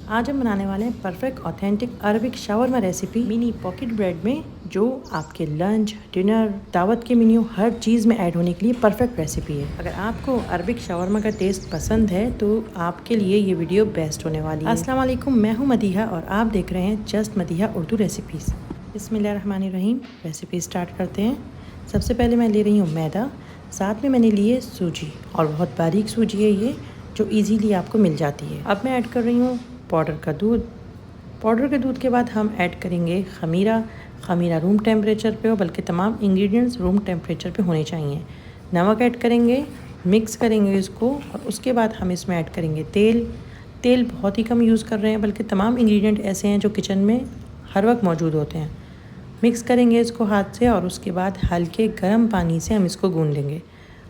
आज हम बनाने वाले हैं perfect authentic Arabic shawarma recipe mini pocket bread में, जो आपके लंच, डिनर, दावत के मेन्यू हर चीज़ में ऐड होने के लिए परफेक्ट रेसिपी है। अगर आपको अरबिक शावरमा का टेस्ट पसंद है तो आपके लिए ये वीडियो बेस्ट होने वाली है। अस्सलाम वालेकुम, मैं हूँ मदीहा और आप देख रहे हैं जस्ट मदीहा उर्दू रेसिपीज़। बिस्मिल्लाहिर्रहमानिर्रहीम। रेसिपी स्टार्ट करते हैं। सबसे पहले मैं ले रही हूँ मैदा, साथ में मैंने लिए सूजी, और बहुत बारीक सूजी है ये, जो इजीली आपको मिल जाती है। अब मैं ऐड कर रही हूँ पाउडर का दूध। पाउडर के दूध के बाद हम ऐड करेंगे खमीरा रूम टेम्परेचर पे हो, बल्कि तमाम इंग्रेडिएंट्स रूम टेम्परेचर पे होने चाहिए। नमक ऐड करेंगे, मिक्स करेंगे इसको, और उसके बाद हम इसमें ऐड करेंगे तेल बहुत ही कम यूज़ कर रहे हैं, बल्कि तमाम इंग्रेडिएंट ऐसे हैं जो किचन में हर वक्त मौजूद होते हैं। मिक्स करेंगे इसको हाथ से, और उसके बाद हल्के गर्म पानी से हम इसको गूंद लेंगे।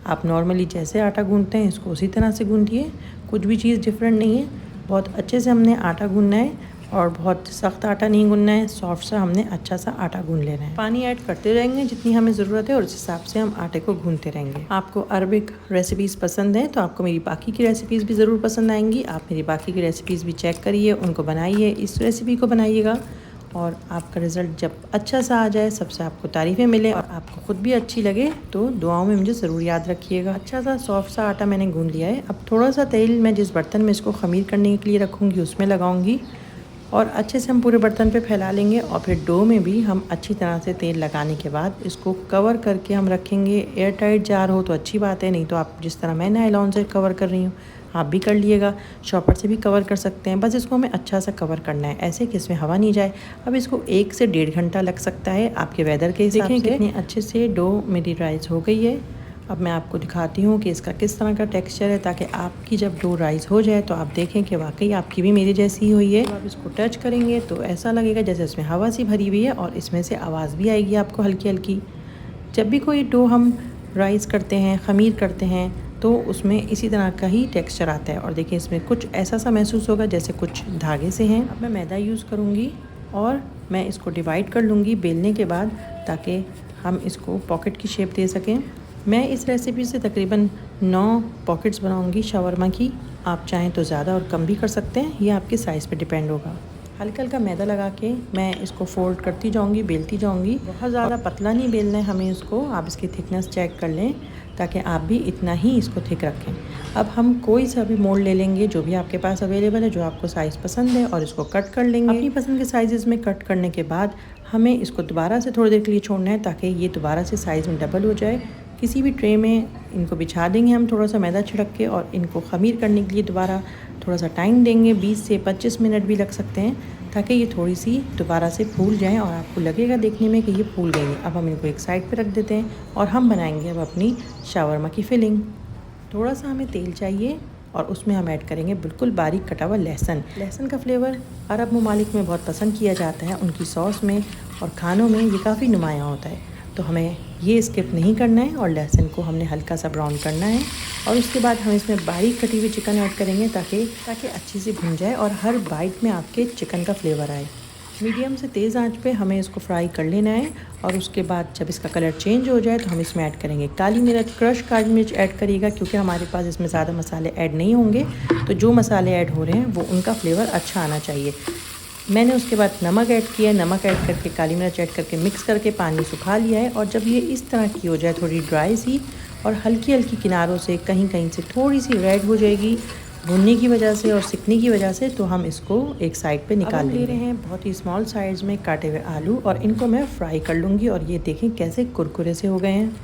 आप नॉर्मली जैसे आटा गूंदते हैं इसको उसी तरह से गूंदिए, कुछ भी चीज़ डिफरेंट नहीं है। बहुत अच्छे से हमने आटा गूंदना है, और बहुत सख्त आटा नहीं गूंदना है, सॉफ्ट सा हमने अच्छा सा आटा गूंद लेना है। पानी ऐड करते रहेंगे जितनी हमें ज़रूरत है, और उस हिसाब से हम आटे को गूंदते रहेंगे। आपको अरबिक रेसिपीज़ पसंद है तो आपको मेरी बाकी की रेसिपीज़ भी ज़रूर पसंद आएंगी। आप मेरी बाकी की रेसिपीज़ भी चेक करिए, उनको बनाइए, इस रेसिपी को बनाइएगा, और आपका रिज़ल्ट जब अच्छा सा आ जाए, सबसे आपको तारीफ़ें मिले और आपको ख़ुद भी अच्छी लगे, तो दुआओं में मुझे ज़रूर याद रखिएगा। अच्छा सा सॉफ्ट सा आटा मैंने गूंद लिया है। अब थोड़ा सा तेल मैं जिस बर्तन में इसको ख़मीर करने के लिए रखूँगी उसमें लगाऊँगी, और अच्छे से हम पूरे बर्तन पे फैला लेंगे। और फिर डो में भी हम अच्छी तरह से तेल लगाने के बाद इसको कवर करके हम रखेंगे। एयर टाइट जार हो तो अच्छी बात है, नहीं तो आप जिस तरह मैं नायलॉन से कवर कर रही हूँ आप भी कर लिएगा, शॉपर से भी कवर कर सकते हैं। बस इसको हमें अच्छा सा कवर करना है, ऐसे कि इसमें हवा नहीं जाए। अब इसको 1 से 1.5 घंटा लग सकता है आपके वेदर के हिसाब से। कितनी अच्छे से डो मेरी राइस हो गई है। अब मैं आपको दिखाती हूँ कि इसका किस तरह का टेक्सचर है, ताकि आपकी जब डो राइस हो जाए तो आप देखें कि वाकई आपकी भी मेरी जैसी ही हुई है। आप इसको टच करेंगे तो ऐसा लगेगा जैसे इसमें हवा सी भरी हुई है, और इसमें से आवाज़ भी आएगी आपको हल्की हल्की। जब भी कोई डो हम राइस करते हैं, ख़मीर करते हैं, तो उसमें इसी तरह का ही टेक्सचर आता है। और देखिए इसमें कुछ ऐसा सा महसूस होगा जैसे कुछ धागे से हैं। अब मैं मैदा यूज़ करूँगी, और मैं इसको डिवाइड कर लूँगी बेलने के बाद, ताकि हम इसको पॉकेट की शेप दे सकें। मैं इस रेसिपी से तकरीबन 9 पॉकेट्स बनाऊँगी शावरमा की। आप चाहें तो ज़्यादा और कम भी कर सकते हैं, ये आपके साइज़ पे डिपेंड होगा। हल्का हल्का मैदा लगा के मैं इसको फोल्ड करती जाऊंगी, बेलती जाऊंगी। बहुत ज़्यादा पतला नहीं बेलना है हमें इसको। आप इसकी थिकनेस चेक कर लें, ताकि आप भी इतना ही इसको थिक रखें। अब हम कोई सा भी मोल्ड ले लेंगे जो भी आपके पास अवेलेबल है, जो आपको साइज़ पसंद है, और इसको कट कर लेंगे। अपनी पसंद के साइज़ में कट करने के बाद हमें इसको दोबारा से थोड़ी देर के लिए छोड़ना है, ताकि ये दोबारा से साइज़ में डबल हो जाए। किसी भी ट्रे में इनको बिछा देंगे हम थोड़ा सा मैदा छिड़क के, और इनको ख़मीर करने के लिए दोबारा थोड़ा सा टाइम देंगे। 20 से 25 मिनट भी लग सकते हैं, ताकि ये थोड़ी सी दोबारा से फूल जाएं, और आपको लगेगा देखने में कि ये फूल गई है। अब हम इनको एक साइड पे रख देते हैं, और हम बनाएंगे अब अपनी शावरमा की फिलिंग। थोड़ा सा हमें तेल चाहिए, और उसमें हम ऐड करेंगे बिल्कुल बारीक कटा हुआ लहसुन का फ्लेवर अरब ममालिक में बहुत पसंद किया जाता है। उनकी सॉस में और खानों में ये काफ़ी नुमायाँ होता है, तो हमें ये स्किप नहीं करना है, और लहसुन को हमने हल्का सा ब्राउन करना है। और उसके बाद हम इसमें बारीक कटी हुई चिकन ऐड करेंगे, ताकि अच्छी से भुन जाए और हर बाइट में आपके चिकन का फ्लेवर आए। मीडियम से तेज़ आंच पे हमें इसको फ्राई कर लेना है, और उसके बाद जब इसका कलर चेंज हो जाए तो हम इसमें ऐड करेंगे काली मिर्च। क्रश काली मिर्च ऐड करिएगा, क्योंकि हमारे पास इसमें ज़्यादा मसाले ऐड नहीं होंगे, तो जो मसाले ऐड हो रहे हैं वो उनका फ्लेवर अच्छा आना चाहिए। मैंने उसके बाद नमक ऐड किया है, नमक ऐड करके काली मिर्च ऐड करके मिक्स करके पानी सुखा लिया है। और जब ये इस तरह की हो जाए, थोड़ी ड्राई सी, और हल्की हल्की किनारों से कहीं कहीं से थोड़ी सी रेड हो जाएगी भुनने की वजह से और सिकने की वजह से, तो हम इसको एक साइड पे निकाल ले रहे हैं। बहुत ही स्मॉल साइज़ में काटे हुए आलू, और इनको मैं फ्राई कर लूँगी। और ये देखें कैसे कुरकुरे से हो गए हैं।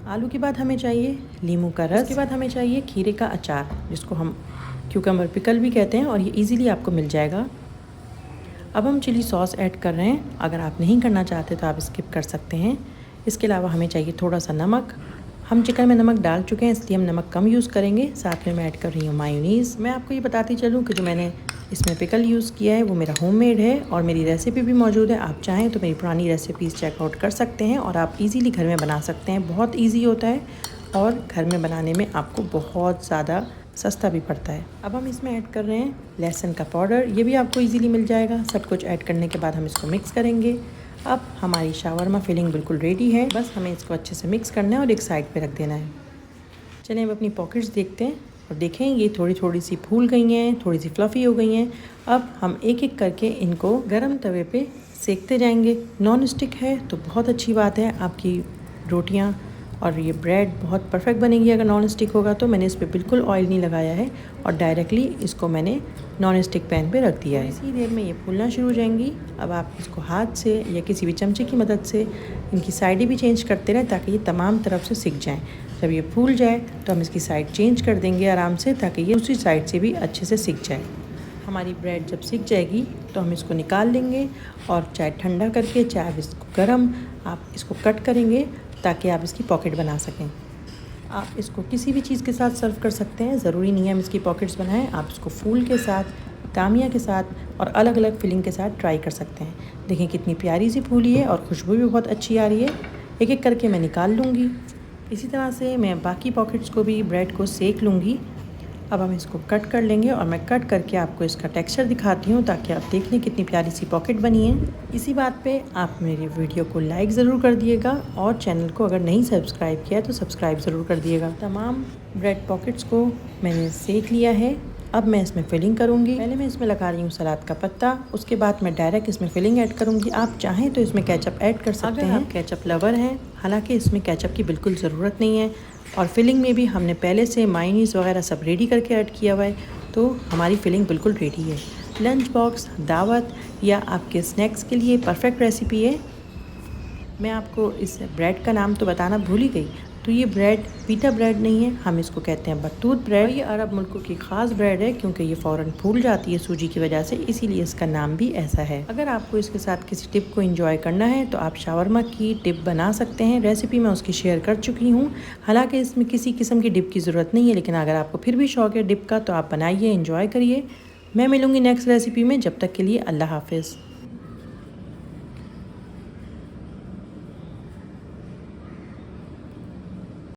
आलू के बाद हमें चाहिए नींबू का रस, उसके बाद हमें चाहिए खीरे का अचार, जिसको हम क्यूकम्बर पिकल भी कहते हैं, और ये इजीली आपको मिल जाएगा। अब हम चिली सॉस ऐड कर रहे हैं। अगर आप नहीं करना चाहते तो आप स्किप कर सकते हैं। इसके अलावा हमें चाहिए थोड़ा सा नमक। हम चिकन में नमक डाल चुके हैं, इसलिए हम नमक कम यूज़ करेंगे। साथ में मैं ऐड कर रही हूँ मायोनीज़। मैं आपको ये बताती चलूँ कि जो मैंने इसमें पिकल यूज़ किया है वो मेरा होममेड है, और मेरी रेसिपी भी मौजूद है। आप चाहें तो मेरी पुरानी रेसिपीज़ चेकआउट कर सकते हैं, और आप इजीली घर में बना सकते हैं। बहुत इजी होता है, और घर में बनाने में आपको बहुत ज़्यादा सस्ता भी पड़ता है। अब हम इसमें ऐड कर रहे हैं लहसुन का पाउडर, ये भी आपको इजीली मिल जाएगा। सब कुछ ऐड करने के बाद हम इसको मिक्स करेंगे। अब हमारी शावरमा फिलिंग बिल्कुल रेडी है, बस हमें इसको अच्छे से मिक्स करना है और एक साइड पे रख देना है। चलिए अब अपनी पॉकेट्स देखते हैं। और देखें ये थोड़ी थोड़ी सी फूल गई हैं, थोड़ी सी फ्लफ़ी हो गई हैं। अब हम एक एक करके इनको गरम तवे पे सेकते जाएंगे। नॉन स्टिक है तो बहुत अच्छी बात है, आपकी रोटियां और ये ब्रेड बहुत परफेक्ट बनेगी। अगर नॉन स्टिक होगा तो मैंने इस पर बिल्कुल ऑयल नहीं लगाया है और डायरेक्टली इसको मैंने नॉन स्टिक पैन पे रख दिया है। इसी देर में ये फूलना शुरू हो जाएंगी। अब आप इसको हाथ से या किसी भी चमचे की मदद से इनकी साइडें भी चेंज करते रहें ताकि ये तमाम तरफ से सिक जाएँ। जब ये फूल जाए तो हम इसकी साइड चेंज कर देंगे आराम से, ताकि ये दूसरी साइड से भी अच्छे से सिक जाए। हमारी ब्रेड जब सिक जाएगी तो हम इसको निकाल लेंगे और चाहे ठंडा करके चाहे इसको गरम आप इसको कट करेंगे ताकि आप इसकी पॉकेट बना सकें। आप इसको किसी भी चीज़ के साथ सर्व कर सकते हैं, ज़रूरी नहीं है हम इसकी पॉकेट्स बनाएं। आप इसको फूल के साथ, तामिया के साथ और अलग अलग फिलिंग के साथ ट्राई कर सकते हैं। देखें कितनी प्यारी सी फूली है और खुशबू भी बहुत अच्छी आ रही है। एक एक करके मैं निकाल लूँगी। इसी तरह से मैं बाकी पॉकेट्स को भी ब्रेड को सेक लूँगी। अब हम इसको कट कर लेंगे और मैं कट करके आपको इसका टेक्सचर दिखाती हूँ ताकि आप देख लें कितनी प्यारी सी पॉकेट बनी है। इसी बात पे आप मेरी वीडियो को लाइक ज़रूर कर दिएगा और चैनल को अगर नहीं सब्सक्राइब किया है तो सब्सक्राइब ज़रूर कर दिएगा। तमाम ब्रेड पॉकेट्स को मैंने सेक लिया है। अब मैं इसमें फिलिंग करूँगी। पहले मैं इसमें लगा रही हूँ सलाद का पत्ता, उसके बाद मैं डायरेक्ट इसमें फिलिंग ऐड करूँगी। आप चाहें तो इसमें केचप ऐड कर सकते हैं, आप केचप लवर हैं। हालांकि इसमें केचप की बिल्कुल ज़रूरत नहीं है और फिलिंग में भी हमने पहले से मायोनीज़ वगैरह सब रेडी करके ऐड किया हुआ है, तो हमारी फिलिंग बिल्कुल रेडी है। लंच बॉक्स, दावत या आपके स्नैक्स के लिए परफेक्ट रेसिपी है। मैं आपको इस ब्रेड का नाम तो बताना भूल ही गई। तो ये ब्रेड पीटा ब्रेड नहीं है, हम इसको कहते हैं बतूत ब्रेड। ये अरब मुल्कों की ख़ास ब्रेड है क्योंकि ये फ़ौरन फूल जाती है सूजी की वजह से, इसीलिए इसका नाम भी ऐसा है। अगर आपको इसके साथ किसी टिप को एंजॉय करना है तो आप शावरमा की टिप बना सकते हैं। रेसिपी मैं उसकी शेयर कर चुकी हूँ। हालांकि इसमें किसी किस्म की डिप की ज़रूरत नहीं है, लेकिन अगर आपको फिर भी शौक़ है डिप का तो आप बनाइए, एंजॉय करिए। मैं मिलूँगी नेक्स्ट रेसिपी में। जब तक के लिए अल्लाह हाफिज़।